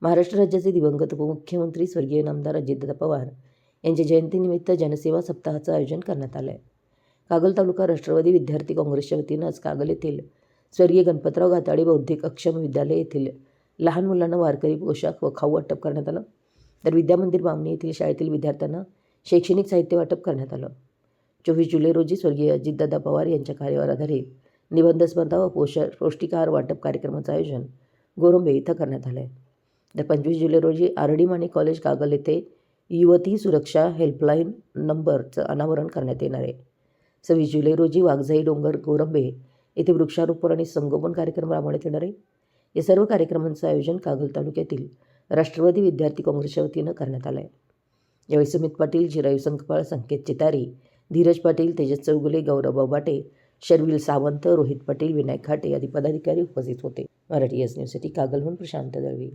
महाराष्ट्र राज्याचे दिवंगत उपमुख्यमंत्री स्वर्गीय नामदार अजितदादा पवार यांच्या जयंतीनिमित्त जनसेवा सप्ताहाचं आयोजन करण्यात आलं आहे. कागल तालुका राष्ट्रवादी विद्यार्थी काँग्रेसच्या वतीनं आज कागल येथील स्वर्गीय गणपतराव घाताडे बौद्धिक अक्षम विद्यालय येथील लहान मुलांना वारकरी पोशाख व खाऊ वाटप करण्यात आलं. तर विद्यामंदिर बामणी येथील शाळेतील विद्यार्थ्यांना शैक्षणिक साहित्य वाटप करण्यात आलं. 24 जुलै रोजी स्वर्गीय अजितदादा पवार यांच्या कार्यावर आधारित निबंध स्पर्धा व पौष्टिक आहार वाटप कार्यक्रमाचं आयोजन गोरंबे इथं करण्यात आलं आहे. तर 25 जुलै रोजी आर.डी. माने कॉलेज कागल येथे युवती सुरक्षा हेल्पलाईन नंबरचं अनावरण करण्यात येणार आहे. 26 जुलै रोजी वाघजाई डोंगर गोरंबे येथे वृक्षारोपण आणि संगोपन कार्यक्रम राबवण्यात येणार आहे. या सर्व कार्यक्रमांचं आयोजन कागल तालुक्यातील राष्ट्रवादी विद्यार्थी काँग्रेसच्या वतीनं करण्यात आलं आहे. यावेळी सुमित पाटील, चिरायू संकपाळ, संकेत चितारी, धीरज पाटील, तेजस चौगुले, गौरव बाबाटे, शर्विल सावंत, रोहित पाटील, विनायक खाटे आदी पदाधिकारी उपस्थित होते. मराठी एस न्यूजसाठी कागलहून प्रशांत दळवी.